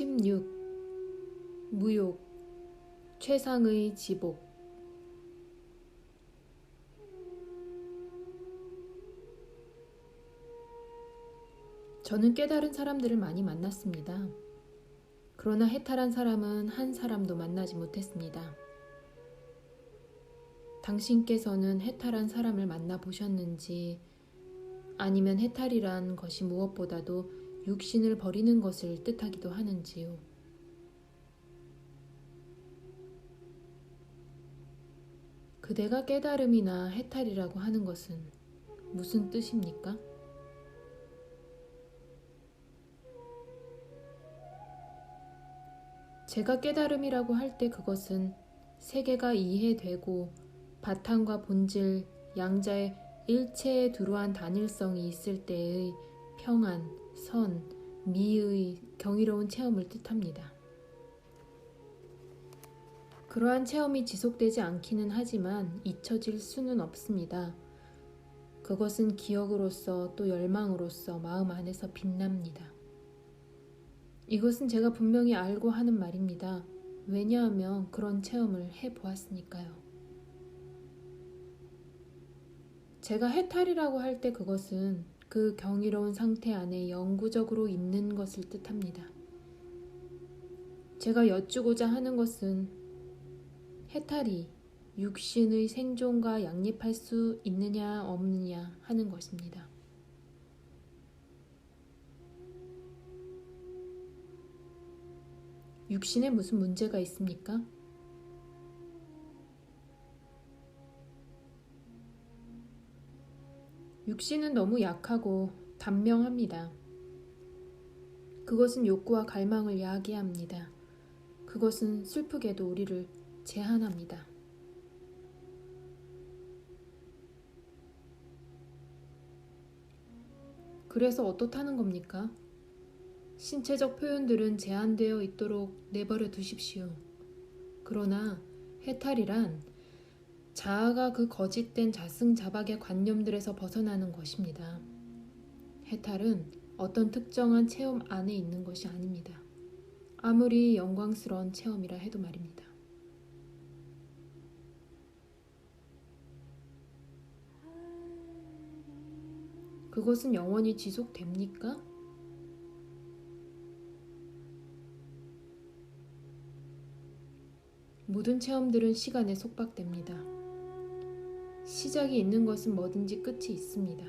16. 무욕, 최상의 지복. 저는 깨달은 사람들을 많이 만났습니다. 그러나 해탈한 사람은 한 사람도 만나지 못했습니다. 당신께서는 해탈한 사람을 만나보셨는지, 아니면 해탈이란 것이 무엇보다도 육신을 버리는 것을 뜻하기도 하는지요. 그대가 깨달음이나 해탈이라고 하는 것은 무슨 뜻입니까? 제가 깨달음이라고 할 때 그것은 세계가 이해되고 바탕과 본질, 양자의 일체에 두루한 단일성이 있을 때의 평안, 선, 미의 경이로운 체험을 뜻합니다. 그러한 체험이 지속되지 않기는 하지만 잊혀질 수는 없습니다. 그것은 기억으로서 또 열망으로서 마음 안에서 빛납니다. 이것은 제가 분명히 알고 하는 말입니다. 왜냐하면 그런 체험을 해보았으니까요. 제가 해탈이라고 할 때 그것은 그 경이로운 상태 안에 영구적으로 있는 것을 뜻합니다. 제가 여쭈고자 하는 것은 해탈이 육신의 생존과 양립할 수 있느냐 없느냐 하는 것입니다. 육신에 무슨 문제가 있습니까? 육신은 너무 약하고 단명합니다. 그것은 욕구와 갈망을 야기합니다. 그것은 슬프게도 우리를 제한합니다. 그래서 어떻다는 겁니까? 신체적 표현들은 제한되어 있도록 내버려 두십시오. 그러나 해탈이란 자아가 그 거짓된 자승자박의 관념들에서 벗어나는 것입니다. 해탈은 어떤 특정한 체험 안에 있는 것이 아닙니다. 아무리 영광스러운 체험이라 해도 말입니다. 그것은 영원히 지속됩니까? 모든 체험들은 시간에 속박됩니다. 시작이 있는 것은 뭐든지 끝이 있습니다.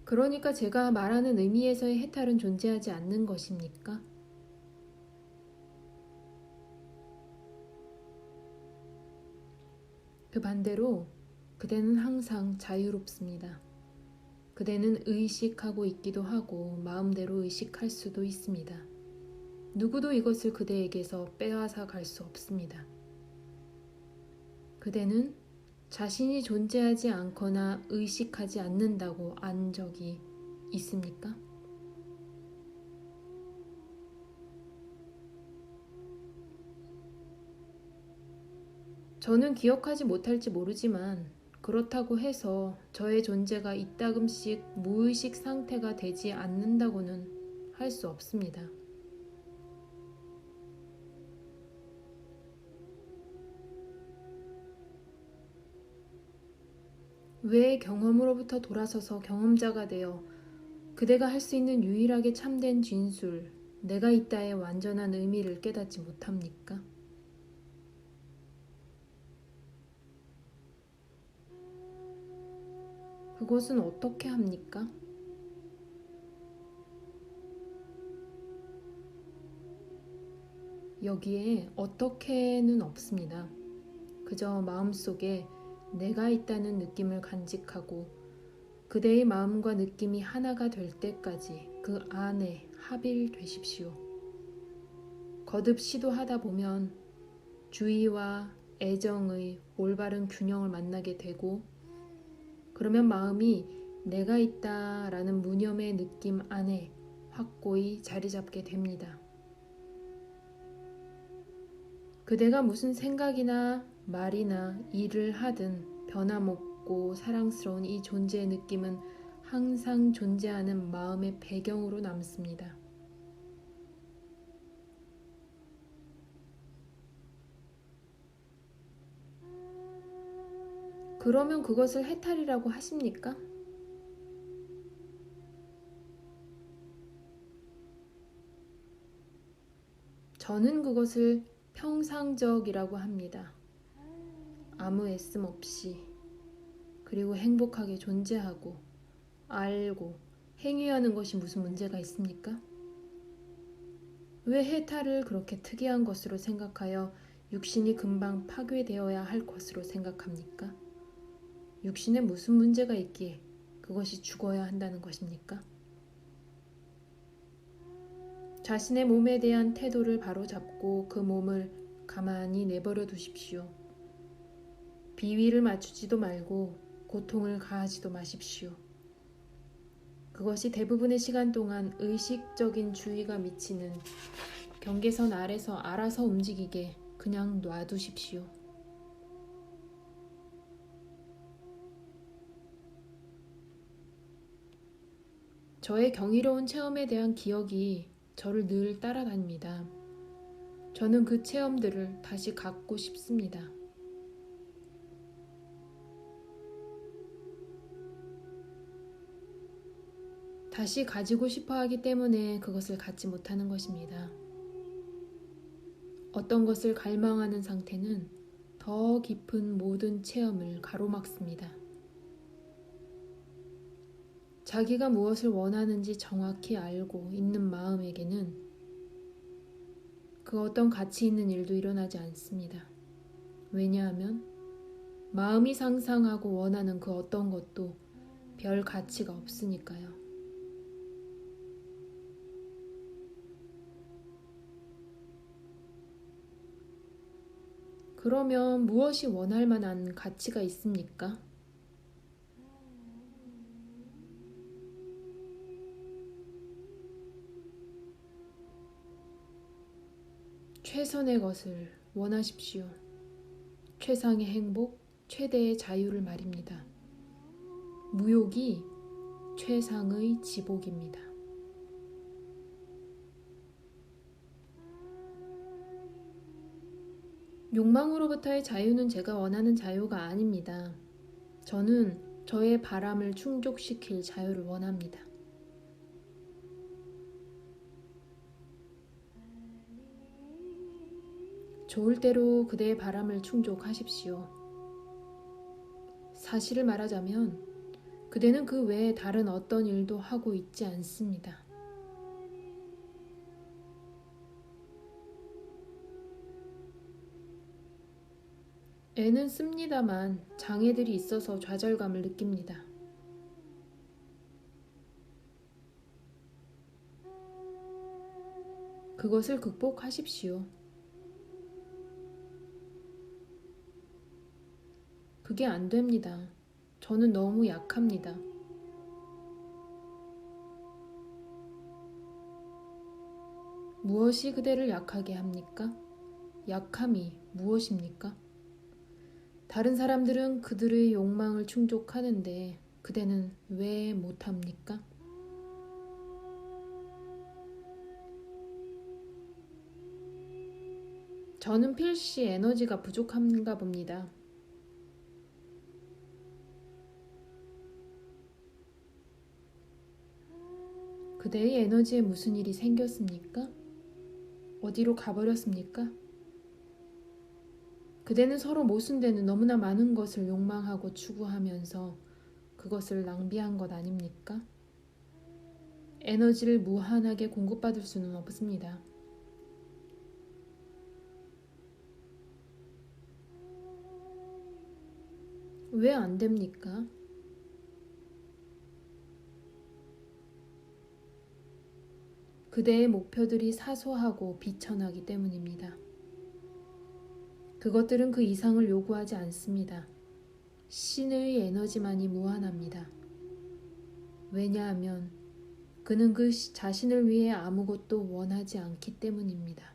그러니까 제가 말하는 의미에서의 해탈은 존재하지 않는 것입니까? 그 반대로 그대는 항상 자유롭습니다. 그대는 의식하고 있기도 하고 마음대로 의식할 수도 있습니다. 누구도 이것을 그대에게서 빼앗아 갈 수 없습니다. 그대는 자신이 존재하지 않거나 의식하지 않는다고 안 적이 있습니까? 저는 기억하지 못할지 모르지만 그렇다고 해서 저의 존재가 이따금씩 무의식 상태가 되지 않는다고는 할 수 없습니다. 왜 경험으로부터 돌아서서 경험자가 되어 그대가 할 수 있는 유일하게 참된 진술, 내가 있다의 완전한 의미를 깨닫지 못합니까? 그것은 어떻게 합니까? 여기에 어떻게는 없습니다. 그저 마음속에 내가 있다는 느낌을 간직하고 그대의 마음과 느낌이 하나가 될 때까지 그 안에 합일되십시오. 거듭 시도하다 보면 주의와 애정의 올바른 균형을 만나게 되고 그러면 마음이 내가 있다라는 무념의 느낌 안에 확고히 자리 잡게 됩니다. 그대가 무슨 생각이나 말이나 일을 하든 깊고 사랑스러운 이 존재의 느낌은 항상 존재하는 마음의 배경으로 남습니다. 그러면 그것을 해탈이라고 하십니까? 저는 그것을 평상적이라고 합니다. 아무 애씀 없이, 그리고 행복하게 존재하고 알고 행위하는 것이 무슨 문제가 있습니까? 왜 해탈을 그렇게 특이한 것으로 생각하여 육신이 금방 파괴되어야 할 것으로 생각합니까? 육신에 무슨 문제가 있기에 그것이 죽어야 한다는 것입니까? 자신의 몸에 대한 태도를 바로잡고 그 몸을 가만히 내버려 두십시오. 비위를 맞추지도 말고 고통을 가하지도 마십시오. 그것이 대부분의 시간 동안 의식적인 주의가 미치는 경계선 아래서 알아서 움직이게 그냥 놔두십시오. 저의 경이로운 체험에 대한 기억이 저를 늘 따라다닙니다. 저는 그 체험들을 다시 갖고 싶습니다. 다시 가지고 싶어 하기 때문에 그것을 갖지 못하는 것입니다. 어떤 것을 갈망하는 상태는 더 깊은 모든 체험을 가로막습니다. 자기가 무엇을 원하는지 정확히 알고 있는 마음에게는 그 어떤 가치 있는 일도 일어나지 않습니다. 왜냐하면 마음이 상상하고 원하는 그 어떤 것도 별 가치가 없으니까요. 그러면 무엇이 원할 만한 가치가 있습니까? 최선의 것을 원하십시오. 최상의 행복, 최대의 자유를 말입니다. 무욕이 최상의 지복입니다. 욕망으로부터의 자유는 제가 원하는 자유가 아닙니다. 저는 저의 바람을 충족시킬 자유를 원합니다. 좋을 대로 그대의 바람을 충족하십시오. 사실을 말하자면 그대는 그 외에 다른 어떤 일도 하고 있지 않습니다. 애는 씁니다만 장애들이 있어서 좌절감을 느낍니다. 그것을 극복하십시오. 그게 안 됩니다. 저는 너무 약합니다. 무엇이 그대를 약하게 합니까? 약함이 무엇입니까? 다른 사람들은 그들의 욕망을 충족하는데 그대는 왜 못합니까? 저는 필시 에너지가 부족한가 봅니다. 그대의 에너지에 무슨 일이 생겼습니까? 어디로 가버렸습니까? 그대는 서로 모순되는 너무나 많은 것을 욕망하고 추구하면서 그것을 낭비한 것 아닙니까? 에너지를 무한하게 공급받을 수는 없습니다. 왜 안 됩니까? 그대의 목표들이 사소하고 비천하기 때문입니다. 그것들은 그 이상을 요구하지 않습니다. 신의 에너지만이 무한합니다. 왜냐하면 그는 그 자신을 위해 아무것도 원하지 않기 때문입니다.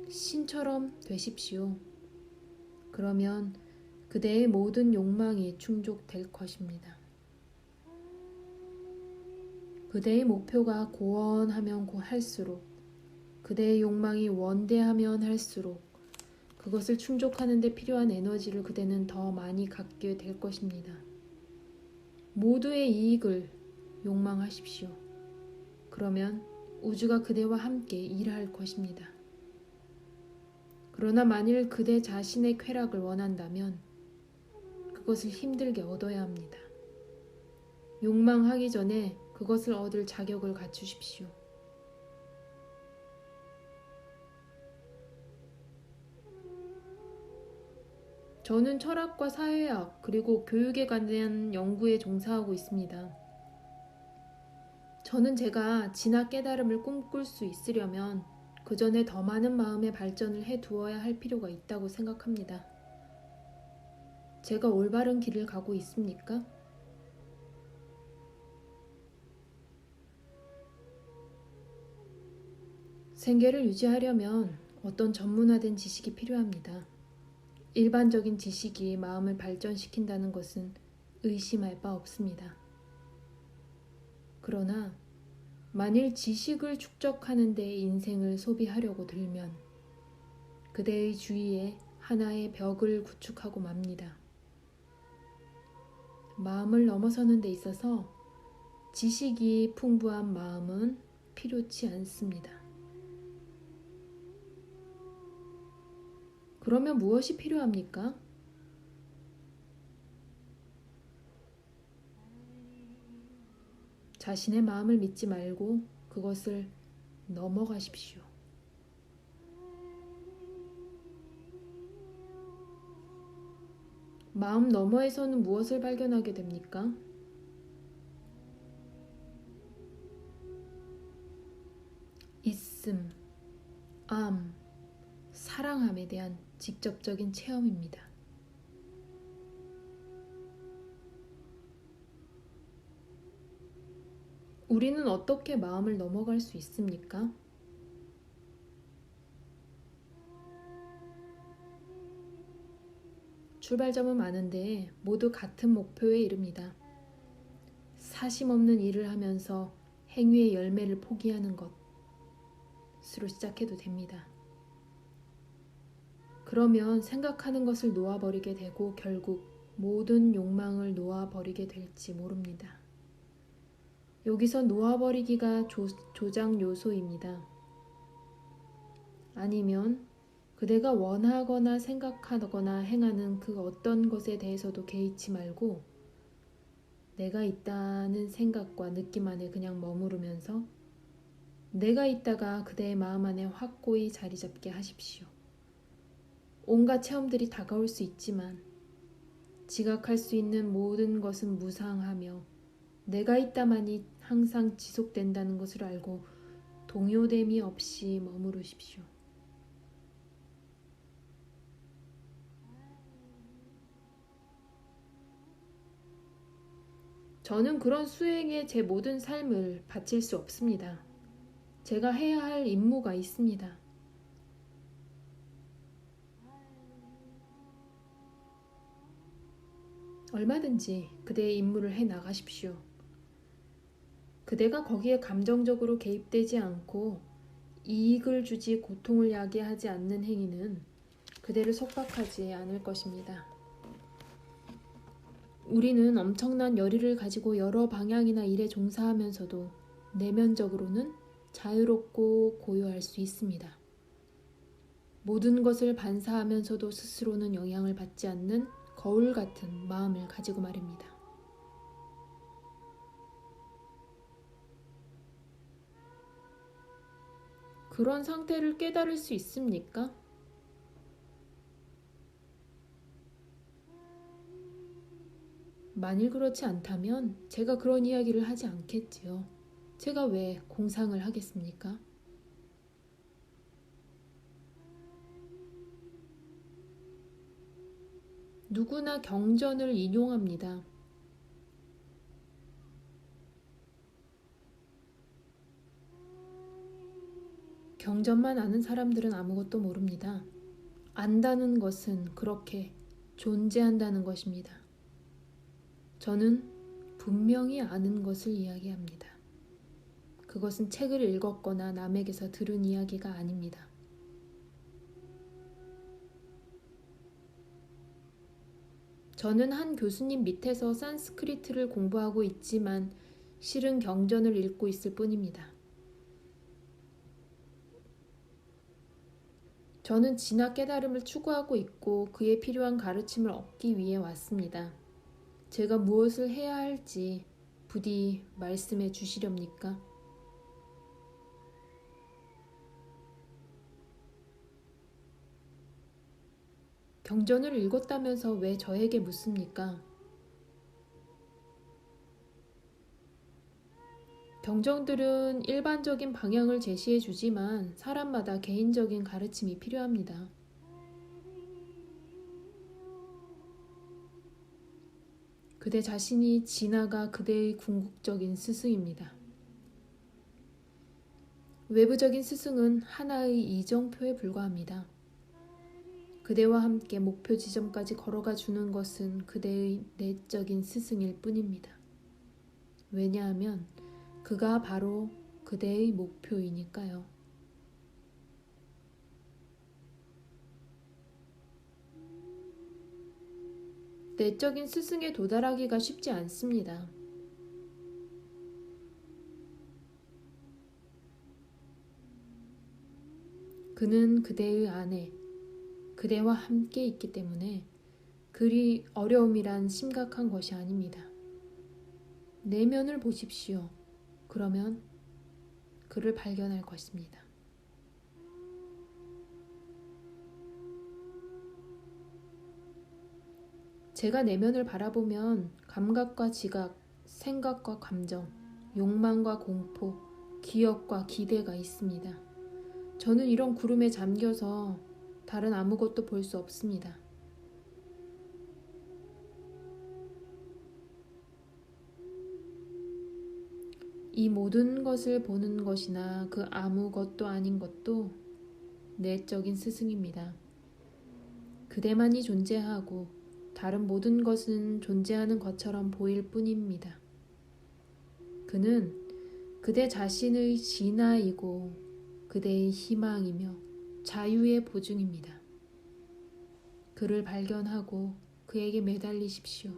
신처럼 되십시오. 그러면 그대의 모든 욕망이 충족될 것입니다. 그대의 목표가 고원하면 할수록, 그대의 욕망이 원대하면 할수록 그것을 충족하는 데 필요한 에너지를 그대는 더 많이 갖게 될 것입니다. 모두의 이익을 욕망하십시오. 그러면 우주가 그대와 함께 일할 것입니다. 그러나 만일 그대 자신의 쾌락을 원한다면 그것을 힘들게 얻어야 합니다. 욕망하기 전에 그것을 얻을 자격을 갖추십시오. 저는 철학과 사회학 그리고 교육에 관한 연구에 종사하고 있습니다. 저는 제가 진화 깨달음을 꿈꿀 수 있으려면 그 전에 더 많은 마음의 발전을 해 두어야 할 필요가 있다고 생각합니다. 제가 올바른 길을 가고 있습니까? 생계를 유지하려면 어떤 전문화된 지식이 필요합니다. 일반적인 지식이 마음을 발전시킨다는 것은 의심할 바 없습니다. 그러나 만일 지식을 축적하는 데 인생을 소비하려고 들면 그대의 주위에 하나의 벽을 구축하고 맙니다. 마음을 넘어서는 데 있어서 지식이 풍부한 마음은 필요치 않습니다. 그러면 무엇이 필요합니까? 자신의 마음을 믿지 말고 그것을 넘어가십시오. 마음 너머에서는 무엇을 발견하게 됩니까? 있음, 암, 사랑함에 대한 직접적인 체험입니다. 우리는 어떻게 마음을 넘어갈 수 있습니까? 출발점은 많은데 모두 같은 목표에 이릅니다. 사심 없는 일을 하면서 행위의 열매를 포기하는 것으로 시작해도 됩니다. 그러면 생각하는 것을 놓아버리게 되고 결국 모든 욕망을 놓아버리게 될지 모릅니다. 여기서 놓아버리기가 조장 요소입니다. 아니면 그대가 원하거나 생각하거나 행하는 그 어떤 것에 대해서도 개의치 말고 내가 있다는 생각과 느낌 안에 그냥 머무르면서 내가 있다가 그대의 마음 안에 확고히 자리 잡게 하십시오. 온갖 체험들이 다가올 수 있지만 지각할 수 있는 모든 것은 무상하며 내가 있다만이 항상 지속된다는 것을 알고 동요됨이 없이 머무르십시오. 저는 그런 수행에 제 모든 삶을 바칠 수 없습니다. 제가 해야 할 임무가 있습니다. 얼마든지 그대의 임무를 해 나가십시오. 그대가 거기에 감정적으로 개입되지 않고 이익을 주지 고통을 야기하지 않는 행위는 그대를 속박하지 않을 것입니다. 우리는 엄청난 열의를 가지고 여러 방향이나 일에 종사하면서도 내면적으로는 자유롭고 고요할 수 있습니다. 모든 것을 반사하면서도 스스로는 영향을 받지 않는 거울 같은 마음을 가지고 말입니다. 그런 상태를 깨달을 수 있습니까? 만일 그렇지 않다면 제가 그런 이야기를 하지 않겠지요. 제가 왜 공상을 하겠습니까? 누구나 경전을 인용합니다. 경전만 아는 사람들은 아무것도 모릅니다. 안다는 것은 그렇게 존재한다는 것입니다. 저는 분명히 아는 것을 이야기합니다. 그것은 책을 읽었거나 남에게서 들은 이야기가 아닙니다. 저는 한 교수님 밑에서 산스크리트를 공부하고 있지만 실은 경전을 읽고 있을 뿐입니다. 저는 진화 깨달음을 추구하고 있고 그에 필요한 가르침을 얻기 위해 왔습니다. 제가 무엇을 해야 할지 부디 말씀해 주시렵니까? 경전을 읽었다면서 왜 저에게 묻습니까? 경전들은 일반적인 방향을 제시해 주지만 사람마다 개인적인 가르침이 필요합니다. 그대 자신이 진화가 그대의 궁극적인 스승입니다. 외부적인 스승은 하나의 이정표에 불과합니다. 그대와 함께 목표 지점까지 걸어가 주는 것은 그대의 내적인 스승일 뿐입니다. 왜냐하면 그가 바로 그대의 목표이니까요. 내적인 스승에 도달하기가 쉽지 않습니다. 그는 그대의 안에 그대와 함께 있기 때문에 그리 어려움이란 심각한 것이 아닙니다. 내면을 보십시오. 그러면 그를 발견할 것입니다. 제가 내면을 바라보면 감각과 지각, 생각과 감정, 욕망과 공포, 기억과 기대가 있습니다. 저는 이런 구름에 잠겨서 다른 아무것도 볼 수 없습니다. 이 모든 것을 보는 것이나 그 아무것도 아닌 것도 내적인 스승입니다. 그대만이 존재하고 다른 모든 것은 존재하는 것처럼 보일 뿐입니다. 그는 그대 자신의 진화이고 그대의 희망이며 자유의 보증입니다. 그를 발견하고 그에게 매달리십시오.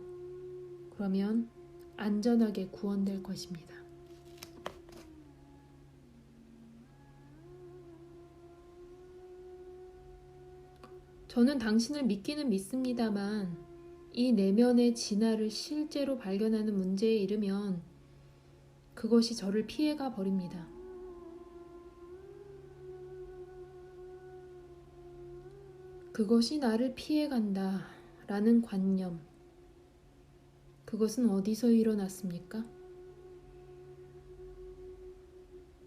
그러면 안전하게 구원될 것입니다. 저는 당신을 믿기는 믿습니다만 이 내면의 진화를 실제로 발견하는 문제에 이르면 그것이 저를 피해가 버립니다. 그것이 나를 피해간다 라는 관념, 그것은 어디서 일어났습니까?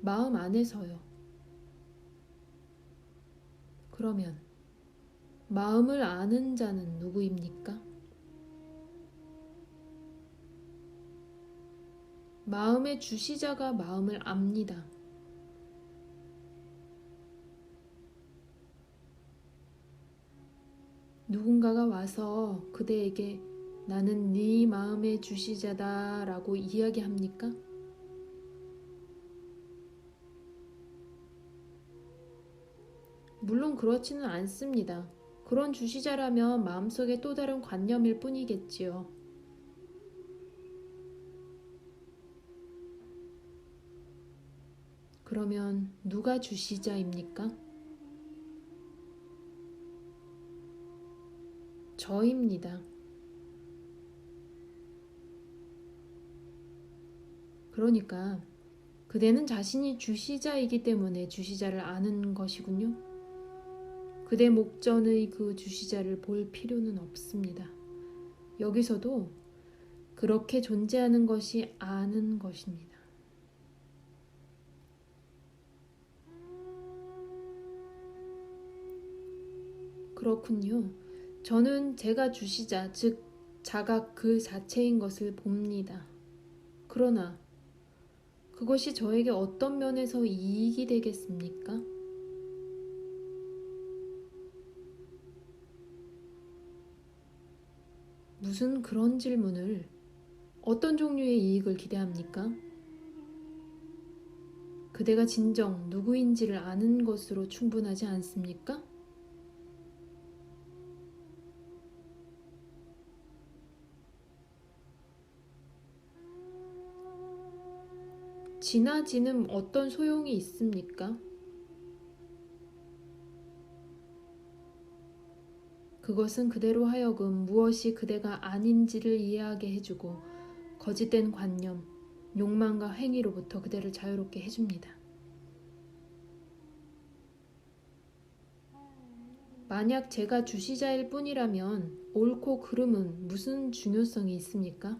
마음 안에서요. 그러면 마음을 아는 자는 누구입니까? 마음의 주시자가 마음을 압니다. 누군가가 와서 그대에게 나는 네 마음의 주시자다 라고 이야기합니까? 물론 그렇지는 않습니다. 그런 주시자라면 마음속에 또 다른 관념일 뿐이겠지요. 그러면 누가 주시자입니까? 저입니다. 그러니까 그대는 자신이 주시자이기 때문에 주시자를 아는 것이군요. 그대 목전의 그 주시자를 볼 필요는 없습니다. 여기서도 그렇게 존재하는 것이 아는 것입니다. 그렇군요. 저는 제가 주시자, 즉 자각 그 자체인 것을 봅니다. 그러나 그것이 저에게 어떤 면에서 이익이 되겠습니까? 무슨 그런 질문을, 어떤 종류의 이익을 기대합니까? 그대가 진정 누구인지를 아는 것으로 충분하지 않습니까? 진아지는 어떤 소용이 있습니까? 그것은 그대로 하여금 무엇이 그대가 아닌지를 이해하게 해주고 거짓된 관념, 욕망과 행위로부터 그대를 자유롭게 해줍니다. 만약 제가 주시자일 뿐이라면 옳고 그름은 무슨 중요성이 있습니까?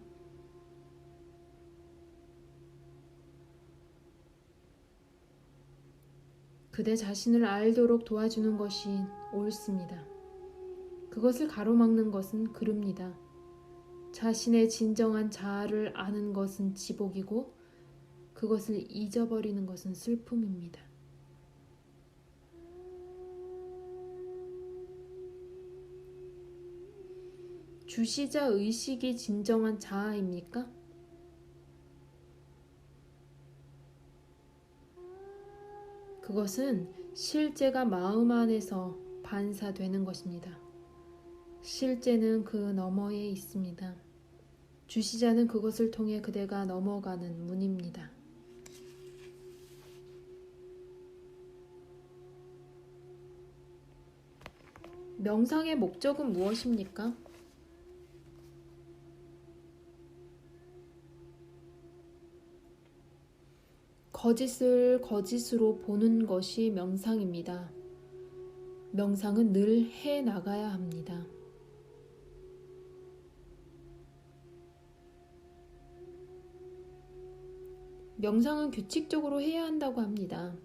그대 자신을 알도록 도와주는 것이 옳습니다. 그것을 가로막는 것은 그릅니다. 자신의 진정한 자아를 아는 것은 지복이고 그것을 잊어버리는 것은 슬픔입니다. 주시자 의식이 진정한 자아입니까? 그것은 실제가 마음 안에서 반사되는 것입니다. 실제는 그 너머에 있습니다. 주시자는 그것을 통해 그대가 넘어가는 문입니다. 명상의 목적은 무엇입니까? 거짓을 거짓으로 보는 것이 명상입니다. 명상은 늘 해 나가야 합니다. 명상은 규칙적으로 해야 한다고 합니다.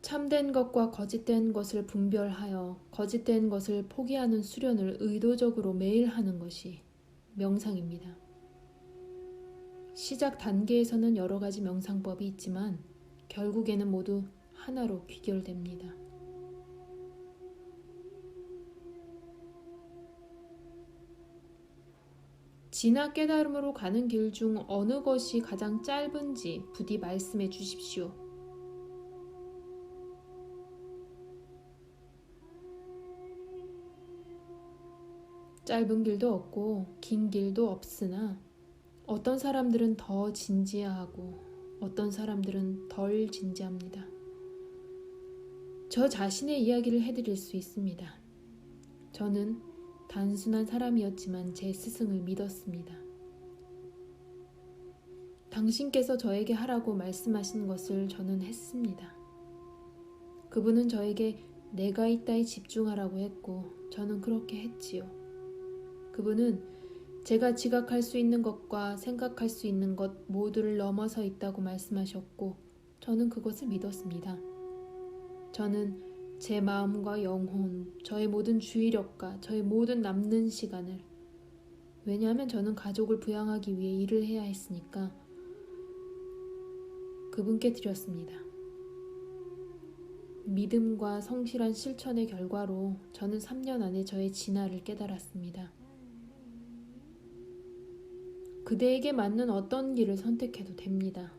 참된 것과 거짓된 것을 분별하여 거짓된 것을 포기하는 수련을 의도적으로 매일 하는 것이 명상입니다. 시작 단계에서는 여러 가지 명상법이 있지만 결국에는 모두 하나로 귀결됩니다. 진화 깨달음으로 가는 길 중 어느 것이 가장 짧은지 부디 말씀해 주십시오. 짧은 길도 없고 긴 길도 없으나 어떤 사람들은 더 진지하고 어떤 사람들은 덜 진지합니다. 저 자신의 이야기를 해드릴 수 있습니다. 저는 단순한 사람이었지만 제 스승을 믿었습니다. 당신께서 저에게 하라고 말씀하신 것을 저는 했습니다. 그분은 저에게 내가 있다에 집중하라고 했고 저는 그렇게 했지요. 그분은 제가 지각할 수 있는 것과 생각할 수 있는 것 모두를 넘어서 있다고 말씀하셨고 저는 그것을 믿었습니다. 저는 제 마음과 영혼, 저의 모든 주의력과 저의 모든 남는 시간을, 왜냐하면 저는 가족을 부양하기 위해 일을 해야 했으니까 그분께 드렸습니다. 믿음과 성실한 실천의 결과로 저는 3년 안에 저의 진화를 깨달았습니다. 그대에게 맞는 어떤 길을 선택해도 됩니다.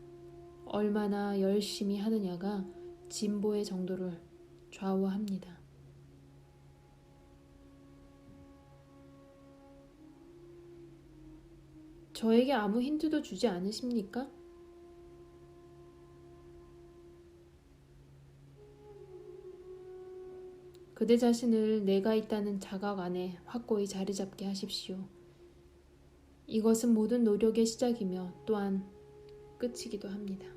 얼마나 열심히 하느냐가 진보의 정도를 좌우합니다. 저에게 아무 힌트도 주지 않으십니까? 그대 자신을 내가 있다는 자각 안에 확고히 자리 잡게 하십시오. 이것은 모든 노력의 시작이며 또한 끝이기도 합니다.